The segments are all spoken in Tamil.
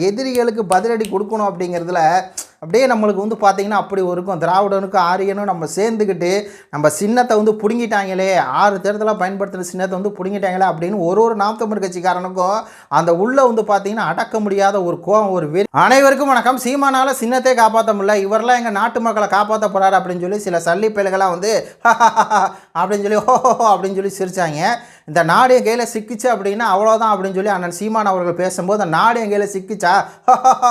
எதிரிகளுக்கு பதிலடி கொடுக்கணும் அப்படிங்கிறதுல அப்படியே நம்மளுக்கு வந்து பார்த்திங்கன்னா அப்படி இருக்கும். திராவிடனுக்கும் ஆரியனும் நம்ம சேர்ந்துக்கிட்டு நம்ம சின்னத்தை வந்து பிடுங்கிட்டாங்களே, 6 தேர்தலாக பயன்படுத்துகிற சின்னத்தை வந்து பிடுங்கிட்டாங்களே அப்படின்னு ஒரு நாம் தமிழர் கட்சிக்காரனுக்கும் அந்த உள்ளே வந்து பார்த்திங்கன்னா அடக்க முடியாத ஒரு கோவம், ஒரு வெறி. அனைவருக்கும் வணக்கம். சீமானால் சின்னத்தை காப்பாற்ற முடியல, இவரெல்லாம் எங்கள் நாட்டு மக்களை காப்பாற்ற போகிறாரு அப்படின்னு சொல்லி சில சல்லி பயல்களாக வந்து அப்படின்னு சொல்லி ஹோ அப்படின்னு சொல்லி சிரித்தாங்க. இந்த நாடு என் கையில் சிக்கிச்சு அப்படின்னா அவ்வளோதான் அப்படின்னு சொல்லி அண்ணன் சீமான் அவர்கள் பேசும்போது அந்த நாடு என் கையில் சிக்கிச்சா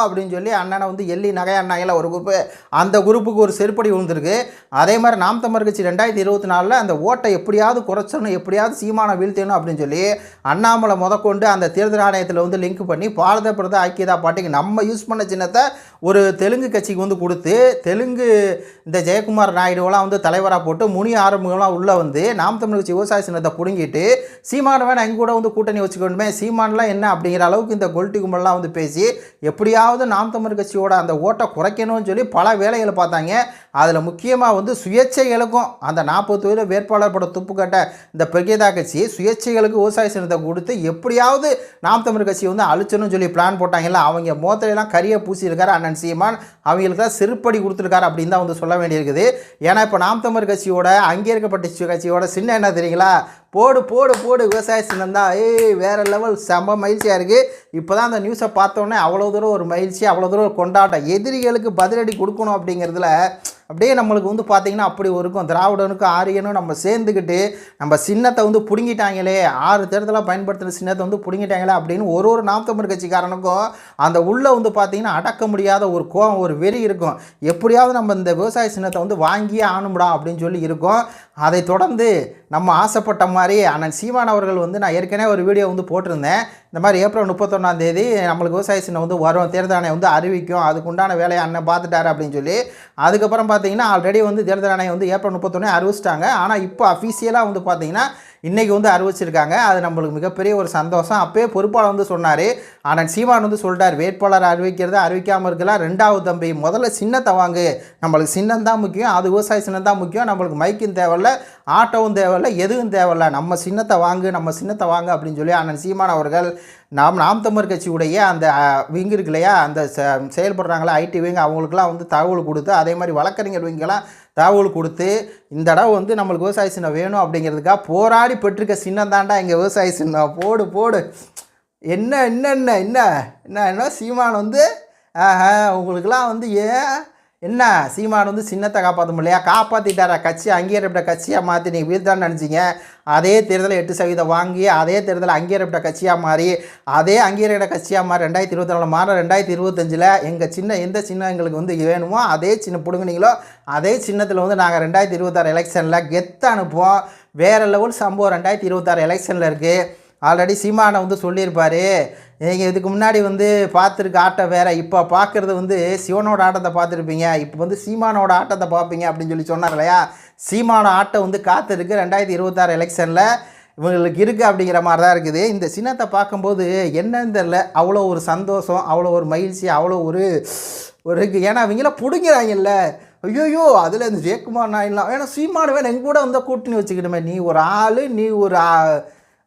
அப்படின்னு சொல்லி அண்ணனை வந்து எள்ளி நகையாண்ணாயில் ஒரு குரூப்பு, அந்த குரூப்புக்கு ஒரு செருப்படி விழுந்திருக்கு. அதே மாதிரி நாம் தமிழர் கட்சி 2024 அந்த ஓட்டை எப்படியாவது குறைச்சணும், எப்படியாவது சீமானை வீழ்த்தணும் அப்படின்னு சொல்லி அண்ணாமலை முதற்கொண்டு அந்த தேர்தல் ஆணையத்தில் வந்து லிங்க் பண்ணி பாரத பிரத ஐக்கியதா பார்ட்டிக்கு நம்ம யூஸ் பண்ண சின்னத்தை ஒரு தெலுங்கு கட்சிக்கு வந்து கொடுத்து, தெலுங்கு இந்த ஜெயக்குமார் நாயுடுவெல்லாம் வந்து தலைவராக போட்டு முனி ஆரம்பங்கள்லாம் உள்ளே வந்து நாம் தமிழர் கட்சி விவசாய சின்னத்தை பிடுங்கிட்டு சீமான் வேணா எங்க கூட வந்து கூட்டணி வச்சுக்கணுமே, சீமான்லாம் என்ன அப்படிங்கிற அளவுக்கு இந்த கொல்ட்டி கும்பல்லாம் வந்து பேசி எப்படியாவது நாம் தமிழர் கட்சியோட அந்த ஓட்டை குறைக்கணும்னு சொல்லி பல வேலைகளை பார்த்தாங்க. அதில் முக்கியமாக வந்து சுயேட்சைகளுக்கும் அந்த 40 வேட்பாளர் பட துப்பு கட்ட இந்த பிரகேதா கட்சி சுயேட்சைகளுக்கு விவசாய சின்னத்தை கொடுத்து எப்படியாவது நாம் தமிழர் கட்சி வந்து அழிச்சணும்னு சொல்லி பிளான் போட்டாங்கல்ல, அவங்க மோத்திரையெல்லாம் கரியை பூசியிருக்காரு அண்ணன் சீமான். அவங்களுக்கு தான் செருப்படி கொடுத்துருக்காரு அப்படின்னு தான் வந்து சொல்ல வேண்டியிருக்குது. ஏன்னா இப்போ நாம் தமிழர் கட்சியோட அங்கீகரிக்கப்பட்ட கட்சியோட சின்ன என்ன தெரியுங்களா, போடு போடு போடு விவசாய சின்னம் தான். வேறு லெவல் செம்ம மகிழ்ச்சியாக இருக்குது. இப்போ தான் அந்த நியூஸை பார்த்தோன்னே அவ்வளோ தூரம் ஒரு மகிழ்ச்சி, அவ்வளோ தூரம் ஒரு கொண்டாட்டம். எதிரிகளுக்கு பதிலடி கொடுக்கணும் அப்படிங்கிறதுல அப்படியே நம்மளுக்கு வந்து பார்த்திங்கன்னா அப்படி இருக்கும். திராவிடனுக்கும் ஆரியனும் நம்ம சேர்ந்துக்கிட்டு நம்ம சின்னத்தை வந்து பிடுங்கிட்டாங்களே, 6 தேர்தலாக பயன்படுத்துகிற சின்னத்தை வந்து பிடுங்கிட்டாங்களே அப்படின்னு ஒரு நாம் தமிழர் கட்சிக்காரனுக்கும் அந்த உள்ளே வந்து பார்த்திங்கன்னா அடக்க முடியாத ஒரு கோவம், ஒரு வெறி இருக்கும். எப்படியாவது நம்ம இந்த விவசாய சின்னத்தை வந்து வாங்கியே ஆணும்டா அப்படின்னு சொல்லி இருக்கும். அதை தொடர்ந்து நம்ம ஆசைப்பட்ட மாதிரி அண்ணன் சீமான் அவர்கள் வந்து, நான் ஏற்கனவே ஒரு வீடியோ வந்து போட்டிருந்தேன், இந்த மாதிரி ஏப்ரல் 31 நம்மளுக்கு விவசாய சின்னம் வந்து வரும், தேர்தல் ஆணையம் வந்து அறிவிக்கும், அதுக்குண்டான வேலையை அண்ணன் பார்த்துட்டாரு அப்படின்னு சொல்லி. அதுக்கப்புறம் பார்த்தீங்கன்னா ஆல்ரெடி வந்து தேர்தல் ஆணையம் வந்து ஏப்ரல் 31 அறிவிச்சிட்டாங்க. ஆனால் இப்போ அஃபீஷியலாக வந்து பார்த்திங்கன்னா இன்றைக்கி வந்து அறிவிச்சிருக்காங்க. அது நம்மளுக்கு மிகப்பெரிய ஒரு சந்தோஷம். அப்போயே பொறுப்பாளர் வந்து சொன்னார், ஆனால் சீமான் வந்து சொல்லிட்டார், வேட்பாளர் அறிவிக்கிறது அறிவிக்காமல் இருக்கலாம், 2வது தம்பி முதல்ல சின்னத்தை வாங்கு, நம்மளுக்கு சின்னம் தான் முக்கியம், அது விவசாய சின்னம் தான் முக்கியம், நம்மளுக்கு மைக்கும் தேவையில்ல, ஆட்டோவும் தேவையில்லை, எதுவும் தேவையில்லை, நம்ம சின்னத்தை வாங்கு, நம்ம சின்னத்தை வாங்கு அப்படின்னு சொல்லி அண்ணன் சீமான் அவர்கள் நாம் தமிழர் கட்சியுடைய அந்த விங்கு இருக்கு இல்லையா, அந்த செயல்படுறாங்களா ஐடி விங், அவங்களுக்குலாம் வந்து தகவல் கொடுத்து, அதே மாதிரி வழக்கறிஞர் விங்கெல்லாம் தகவல் கொடுத்து இந்த தடவை வந்து நம்மளுக்கு விவசாய சின்னம் வேணும் அப்படிங்கிறதுக்காக போராடி பெற்றிருக்க சின்னம் தாண்டா எங்கள் விவசாய சின்னம். போடு போடு என்ன என்ன என்ன என்ன என்ன என்ன சீமான் வந்து உங்களுக்கெல்லாம் வந்து என்ன சீமான் வந்து சின்னத்தை காப்பாற்ற முடியலையா, காப்பாற்றிட்டாரா, கட்சி அங்கீகரிக்கப்பட்ட கட்சியாக மாற்றி நீங்கள் வீழ்த்தான்னு நினச்சிங்க. அதே தேர்தலில் 8% வாங்கி அதே தேர்தலில் அங்கீகரிக்கப்பட்ட கட்சியாக மாறி அதே அங்கீகரிக்கப்பட்ட கட்சியாக மாறி 2024 மாற 2025 எங்கள் சின்ன எந்த சின்னம் எங்களுக்கு வந்து வேணுமோ அதே சின்ன பிடுங்குனீங்களோ அதே சின்னத்தில் வந்து நாங்கள் 2026 எலெக்ஷனில் கெத்து அனுப்புவோம். வேறு லெவல் சம்பவம் 2026 எலெக்ஷனில் இருக்குது. ஆல்ரெடி சீமானை வந்து சொல்லியிருப்பார், நீங்கள் இதுக்கு முன்னாடி வந்து பார்த்துருக்க ஆட்டம் வேறு, இப்போ பார்க்குறது வந்து சிவனோட ஆட்டத்தை பார்த்துருப்பீங்க, இப்போ வந்து சீமானோட ஆட்டத்தை பார்ப்பீங்க அப்படின்னு சொல்லி சொன்னார் இல்லையா. சீமான ஆட்டம் வந்து காத்திருக்கு 2026 எலெக்ஷனில் இவங்களுக்கு இருக்குது அப்படிங்கிற மாதிரி தான் இருக்குது. இந்த சின்னத்தை பார்க்கும்போது என்னன்னு தெரில, அவ்வளோ ஒரு சந்தோஷம், அவ்வளோ ஒரு மகிழ்ச்சி, அவ்வளோ ஒரு இருக்குது. ஏன்னா இவங்களாம் பிடுங்கிறாங்கல்ல, ஐயோயோ அதில் இந்த ஜெயக்குமார் நாயெல்லாம் ஏன்னா சீமான வேணும் எங்க கூட வந்து கூட்டணி வச்சுக்கிட்டுமே, நீ ஒரு ஆள், நீ ஒரு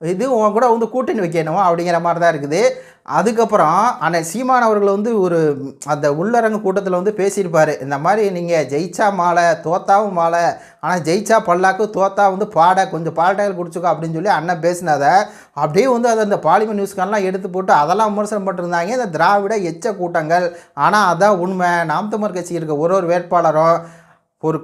இது உன் கூட வந்து கூட்டணி வைக்கணும் அப்படிங்கிற மாதிரி தான் இருக்குது. அதுக்கப்புறம் அண்ணன் சீமான் அவர்கள் வந்து ஒரு அந்த உள்ளரங்கு கூட்டத்தில் வந்து பேசியிருப்பார், இந்த மாதிரி நீங்கள் ஜெயிச்சா மாலை தோத்தாவும் மாலை, ஆனால் ஜெயிச்சா பல்லாக்கு தோத்தா வந்து பாட கொஞ்சம் பால்டாயில் குடிச்சுக்கோ அப்படின்னு சொல்லி அண்ணன் பேசினதை அப்படியே வந்து அதை அந்த பாலிமர் நியூஸ்காரெலாம் எடுத்து போட்டு அதெல்லாம் விமர்சனம் பண்ணிருந்தாங்க இந்த திராவிட எச்ச கூட்டங்கள். ஆனால் அதான் உண்மை. நாம் தமிழர் கட்சி இருக்க ஒரு வேட்பாளரும் ஒரு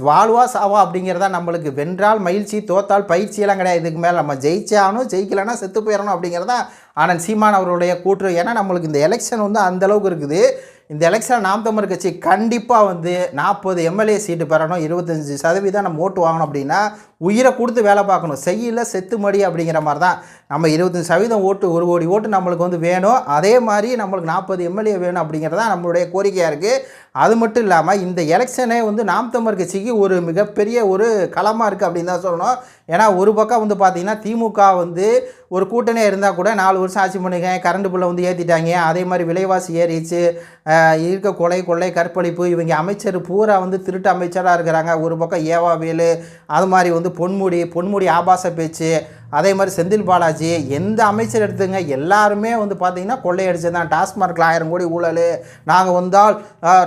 வாழ்வா சாவா அப்படிங்கிறதா நம்மளுக்கு. வென்றால் மகிழ்ச்சி, தோத்தால் பயிற்சியெல்லாம் கிடையாது. இதுக்கு மேலே நம்ம ஜெயிச்சாலும் ஜெயிக்கலைன்னா செத்து போயிடணும் அப்படிங்கிறதா ஆனால் சீமான் அவருடைய கூற்று. ஏன்னா நம்மளுக்கு இந்த எலெக்ஷன் வந்து அந்தளவுக்கு இருக்குது. இந்த எலெக்ஷன் நாம் தமிழர் கட்சி கண்டிப்பாக வந்து 40 எம்எல்ஏ சீட்டு பெறணும், 25% நம்ம ஓட்டு வாங்கணும் அப்படின்னா உயிரை கொடுத்து வேலை பார்க்கணும், செய்யல செத்து மடி அப்படிங்கிற மாதிரி தான். நம்ம 25% ஓட்டு, 1 கோடி ஓட்டு நம்மளுக்கு வந்து வேணும். அதே மாதிரி நம்மளுக்கு 40 எம்எல்ஏ வேணும் அப்படிங்கிறதா நம்மளுடைய கோரிக்கையாக இருக்குது. அது மட்டும் இல்லாமல் இந்த எலெக்ஷனே வந்து நாம் தமிழர் கட்சிக்கு ஒரு மிகப்பெரிய ஒரு களமாக இருக்குது அப்படின்னு தான் சொல்லணும். ஏன்னா ஒரு பக்கம் வந்து பார்த்திங்கன்னா திமுக வந்து ஒரு கூட்டணியாக இருந்தால் கூட 4 வருஷம் ஆட்சி பண்ணிங்க, கரண்ட் பில்லை வந்து ஏற்றிட்டாங்க, அதே மாதிரி விலைவாசி ஏறிச்சு, இருக்க கொள்ளை கற்பழிப்பு, இவங்க அமைச்சர் பூரா வந்து திருட்டு அமைச்சராக இருக்கிறாங்க. ஒரு பக்கம் ஏவாவேலு, அது மாதிரி வந்து பொன்முடி ஆபாச பேச்சு, அதே மாதிரி செந்தில் பாலாஜி, எந்த அமைச்சர் எடுத்துங்க எல்லாருமே வந்து பார்த்திங்கன்னா கொள்ளையடிச்சது தான். டாஸ்மார்க்கில் 1000 கோடி ஊழல், நாங்கள் வந்தால்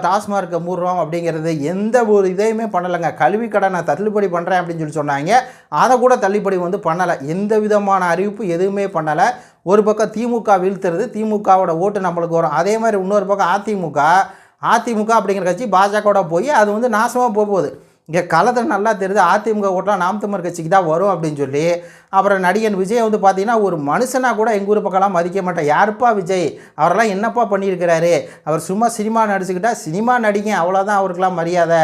டாஸ்மார்க்கை மூடுறோம் அப்படிங்கிறது எந்த ஒரு இதையுமே பண்ணலைங்க. கல்வி கடனை தள்ளுபடி பண்ணுறேன் அப்படின்னு சொல்லி சொன்னாங்க, அதை கூட தள்ளுபடி வந்து பண்ணலை. எந்த விதமான அறிவிப்பு எதுவுமே பண்ணலை. ஒரு பக்கம் திமுக வீழ்த்துறது, திமுகவோட ஓட்டு நம்மளுக்கு வரும். அதே மாதிரி இன்னொரு பக்கம் அதிமுக அப்படிங்கிற கட்சி பாஜகவோட போய் அது வந்து நாசமாக போகுது. இங்கே களத்தில் நல்லா தெரியுது, அதிமுக ஓட்டலாம் நாம் தமிழர் கட்சிக்கு தான் வரும் அப்படின்னு சொல்லி. அப்புறம் நடிகன் விஜய் வந்து பார்த்திங்கன்னா ஒரு மனுஷனாக கூட எங்கள் ஊர் பக்கம்லாம் மதிக்க மாட்டேன். யாருப்பா விஜய், அவரெல்லாம் என்னப்பா பண்ணியிருக்கிறாரு, அவர் சும்மா சினிமா நடிச்சுக்கிட்டா சினிமா நடிக்க அவ்வளோதான் அவருக்கெல்லாம் மரியாதை,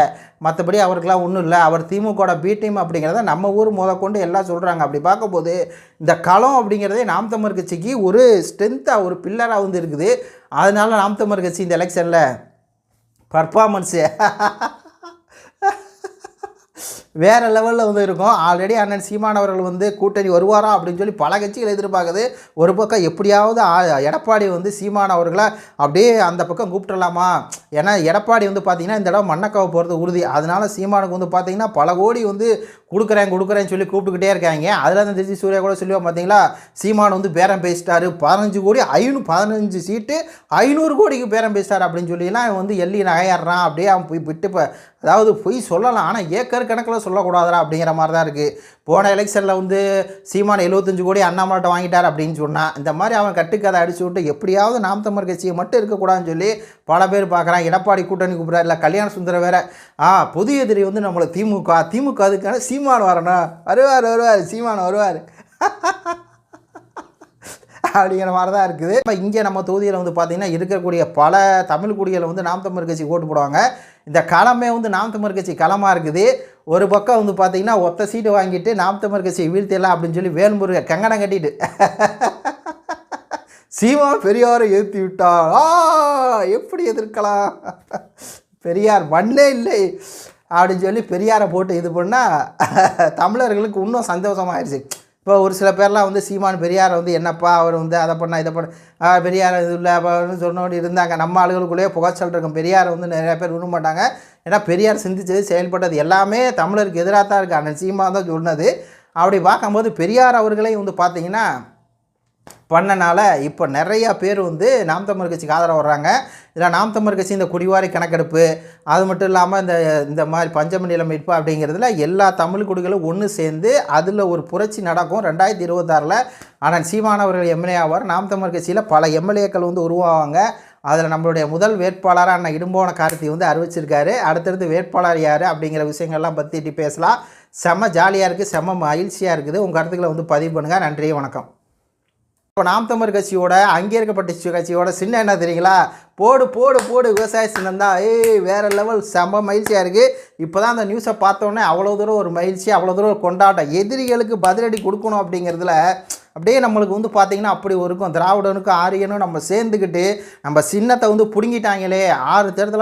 மற்றபடி அவருக்கெல்லாம் ஒன்றும் இல்லை. அவர் திமுகவோட பி டீம் அப்படிங்கிறத நம்ம ஊர் முதற்கொண்டு எல்லாம் சொல்கிறாங்க. அப்படி பார்க்கும்போது இந்த களம் அப்படிங்கிறதே நாம் தமிழர் கட்சிக்கு ஒரு ஸ்ட்ரென்த்தாக, ஒரு பில்லராக வந்து இருக்குது. அதனால நாம் தமிழர் கட்சி இந்த எலெக்ஷனில் பர்ஃபார்மன்ஸு வேறு லெவலில் வந்து இருக்கும். ஆல்ரெடி அண்ணன் சீமான் அவர்கள் வந்து கூட்டணி வருவாரா அப்படின்னு சொல்லி பல கட்சிகள் எதிர்பார்க்குது. ஒரு பக்கம் எப்படியாவது எடப்பாடி வந்து சீமான் அவர்களை அப்படியே அந்த பக்கம் கூப்பிட்டுடலாமா, ஏன்னா எடப்பாடி வந்து பார்த்திங்கன்னா இந்த இடம் மண்ணக்காவை போகிறது உறுதி. அதனால சீமானுக்கு வந்து பார்த்திங்கன்னா பல கோடி வந்து கொடுக்குறேன்னு சொல்லி கூப்பிட்டுக்கிட்டே இருக்காங்க. அதில் தான் திருச்சி சூர்யா கூட சொல்லுவோம் பார்த்தீங்களா, சீமான் வந்து பேரம் பேசிட்டாரு, 15 கோடி 15 சீட்டு 500 கோடிக்கு பேரம் பேசிட்டார் அப்படின்னு சொல்லிலாம் வந்து எள்ளி நகையாடுறான். அப்படியே அவன் போய் விட்டு அதாவது பொய் சொல்லலாம், ஆனால் ஏக்கர் கணக்கில் சொல்லக்கூடாதுரா அப்படிங்கிற மாதிரி தான் இருக்குது. போன எலெக்ஷனில் வந்து சீமான் 75 கோடி அண்ணாமலைட்ட வாங்கிட்டார் அப்படின்னு சொன்னான். இந்த மாதிரி அவன் கட்டுக்கதை அடிச்சு விட்டு எப்படியாவது நாம் தமிழர் கட்சியை மட்டும் இருக்கக்கூடாதுன்னு சொல்லி பல பேர் பார்க்குறான். எடப்பாடி கூட்டணி கூப்பிட்றாரு, இல்லை கல்யாண சுந்தரம் வேறு புது எதிரி வந்து நம்மளை திமுக அதுக்கான சீமான் வரணும், வருவார் சீமான் வருவார் அப்படிங்கிற மாதிரி தான் இருக்குது. இப்போ இங்கே நம்ம தொகுதியில் வந்து பார்த்திங்கன்னா இருக்கக்கூடிய பல தமிழ் குடிகளை வந்து நாம் தமிழர் கட்சி ஓட்டு போடுவாங்க. இந்த களமே வந்து நாம் தமிழர் கட்சி களமாக இருக்குது. ஒரு பக்கம் வந்து பார்த்திங்கன்னா ஒத்த சீட்டு வாங்கிட்டு நாம் தமிழர் கட்சியை வீழ்த்திடலாம் அப்படின்னு சொல்லி வேல்முருகன் கங்கணம் கட்டிட்டு சீமான் பெரியாரை ஏற்றி விட்டார், எப்படி எதிர்க்கலாம், பெரியார் மண்ணே இல்லை அப்படின்னு சொல்லி பெரியாரை போட்டு இது பண்ணால் தமிழர்களுக்கு இன்னும் சந்தோஷமாகிடுச்சு. இப்போ ஒரு சில பேர்லாம் வந்து சீமான் பெரியாரை வந்து என்னப்பா அவர் வந்து அதை பண்ண இதை பண்ண பெரியார் இது இல்லை அப்படின்னு சொன்னோடு இருந்தாங்க. நம்ம ஆளுகளுக்குள்ளேயே புகைச்சல் இருக்கும். பெரியாரை வந்து நிறையா பேர் விரும்ப மாட்டாங்க. ஏன்னா பெரியார் சிந்திச்சது செயல்பட்டது எல்லாமே தமிழருக்கு எதிராக தான் இருக்குது. அண்ணன் சீமான் தான் சொன்னது. அப்படி பார்க்கும்போது பெரியார் அவர்களே வந்து பார்த்திங்கன்னா பண்ணனால இப்போ நிறையா பேர் வந்து நாம் தமிழர் கட்சிக்கு ஆதரவு வர்றாங்க. இதில் நாம் தமிழர் கட்சி இந்த குடிவாரி கணக்கெடுப்பு, அது மட்டும் இல்லாமல் இந்த மாதிரி பஞ்சம நில மீட்பு அப்படிங்கிறதுல எல்லா தமிழ் குடிகளும் ஒன்று சேர்ந்து அதில் ஒரு புரட்சி நடக்கும் 2026. ஆனால் சீமானவர்கள் எம்எல்ஏ ஆவார். நாம் தமிழர் கட்சியில் பல எம்எல்ஏக்கள் வந்து உருவாவாங்க. அதில் நம்மளுடைய முதல் வேட்பாளராக அண்ணன் இடும்போன கார்த்தி வந்து அறிவிச்சிருக்காரு. அடுத்தடுத்து வேட்பாளர் யார் அப்படிங்கிற விஷயங்கள்லாம் பற்றிட்டு பேசலாம். செம்ம ஜாலியாக இருக்குது, செம்ம மகிழ்ச்சியாக இருக்குது. உங்கள் கருத்துக்களை வந்து பதிவு பண்ணுங்கள். நன்றி, வணக்கம். இப்போ நாம் தமிழர் கட்சியோட அங்கீகரிக்கப்பட்ட கட்சியோட சின்னம் என்ன தெரியுங்களா, போடு விவசாய சின்னம் தான். வேறு லெவல், செம்ம மகிழ்ச்சியாக இருக்குது. இப்போ தான் அந்த நியூஸை பார்த்தோன்னே அவ்வளோ தூரம் ஒரு மகிழ்ச்சி, அவ்வளோ தூரம் ஒரு கொண்டாட்டம். எதிரிகளுக்கு பதிலடி கொடுக்கணும் அப்படிங்கிறதுல அப்படியே நம்மளுக்கு வந்து பார்த்திங்கன்னா அப்படி இருக்கும். திராவிடனுக்கும் ஆரியனும் நம்ம சேர்ந்துக்கிட்டு நம்ம சின்னத்தை வந்து பிடுங்கிட்டாங்களே, 6 தேர்தலாக